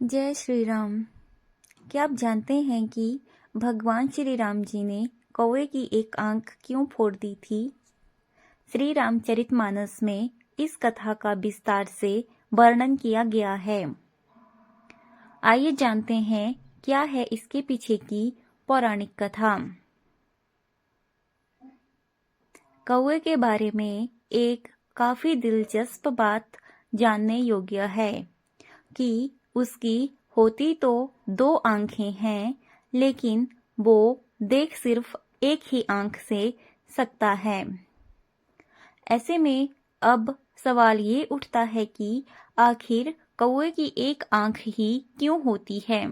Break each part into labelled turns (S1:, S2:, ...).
S1: जय श्री राम। क्या आप जानते हैं कि भगवान श्री राम जी ने कौवे की एक आंख क्यों फोड़ दी थी? श्री रामचरितमानस में इस कथा का विस्तार से वर्णन किया गया है। आइए जानते हैं क्या है इसके पीछे की पौराणिक कथा। कौवे के बारे में एक काफी दिलचस्प बात जानने योग्य है कि उसकी होती तो 2 आंखें हैं, लेकिन वो देख सिर्फ एक ही आंख से सकता है। ऐसे में अब सवाल ये उठता है कि आखिर कौवे की एक आंख ही क्यों होती है?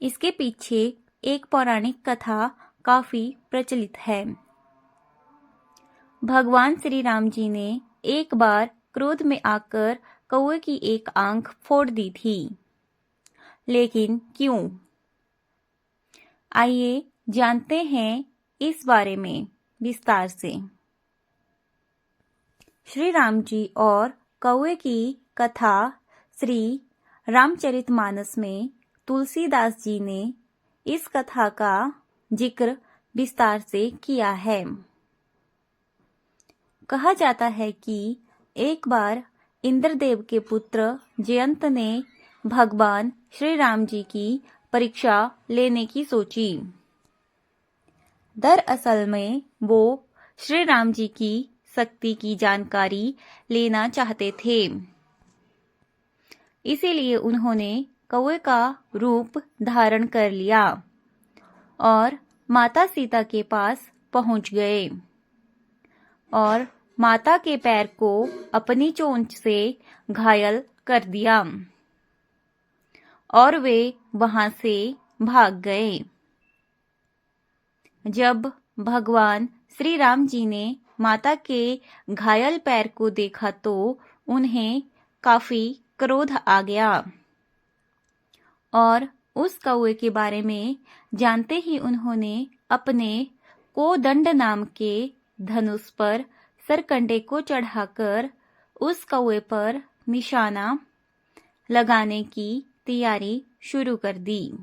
S1: इसके पीछे एक पौराणिक कथा काफी प्रचलित है। भगवान श्री राम जी ने एक बार क्रोध में आकर कौवे की एक आंख फोड़ दी थी, लेकिन क्यों? आइए जानते हैं इस बारे में विस्तार से। श्री राम जी और कौवे की कथा श्री रामचरितमानस में तुलसीदास जी ने इस कथा का जिक्र विस्तार से किया है। कहा जाता है कि एक बार इंद्रदेव के पुत्र जयंत ने भगवान श्री राम जी की परीक्षा लेने की सोची। दरअसल में वो श्री राम जी की शक्ति की जानकारी लेना चाहते थे। इसीलिए उन्होंने कौवे का रूप धारण कर लिया और माता सीता के पास पहुंच गए और माता के पैर को अपनी चोंच से घायल कर दिया और वे वहां से भाग गए। जब भगवान श्री राम जी ने माता के घायल पैर को देखा तो उन्हें काफी क्रोध आ गया और उस कौवे के बारे में जानते ही उन्होंने अपने कोदंड नाम के धनुष पर सरकंडे को चढ़ाकर उस कौवे पर निशाना लगाने की तैयारी शुरू कर दी,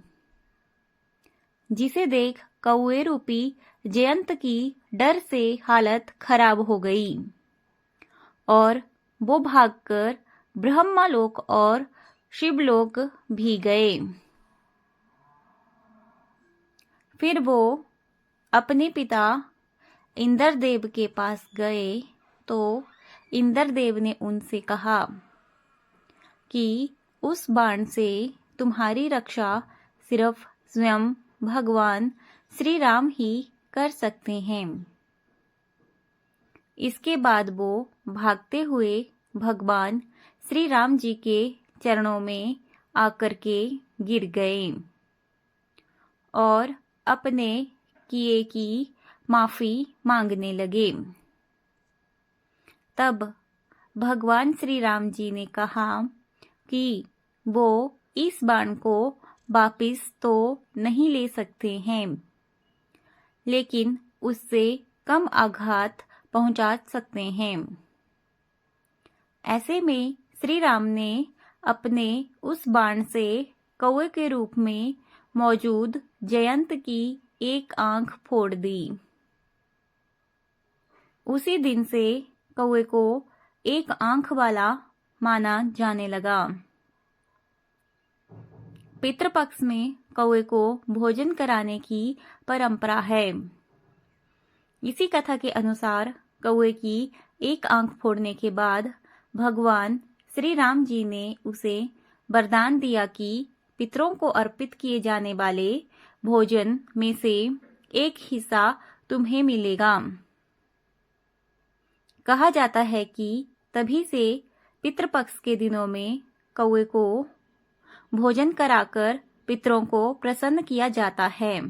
S1: जिसे देख कौवे रूपी जयंत की डर से हालत खराब हो गई और वो भागकर ब्रह्मलोक और शिवलोक भी गए। फिर वो अपने पिता इंद्रदेव के पास गए तो इंद्रदेव ने उनसे कहा कि उस बाण से तुम्हारी रक्षा सिर्फ स्वयं भगवान श्री राम ही कर सकते हैं। इसके बाद वो भागते हुए भगवान श्री राम जी के चरणों में आकर के गिर गए और अपने किए की माफी मांगने लगे। तब भगवान श्री राम जी ने कहा कि वो इस बाण को वापिस तो नहीं ले सकते हैं, लेकिन उससे कम आघात पहुंचा सकते हैं। ऐसे में श्री राम ने अपने उस बाण से कौवे के रूप में मौजूद जयंत की एक आंख फोड़ दी। उसी दिन से कौवे को एक आंख वाला माना जाने लगा। पितृपक्ष में कौवे को भोजन कराने की परंपरा है। इसी कथा के अनुसार कौवे की एक आंख फोड़ने के बाद भगवान श्री राम जी ने उसे वरदान दिया कि पितरों को अर्पित किए जाने वाले भोजन में से एक हिस्सा तुम्हें मिलेगा। कहा जाता है कि तभी से पितृपक्ष के दिनों में कौवे को भोजन कराकर पितरों को प्रसन्न किया जाता है।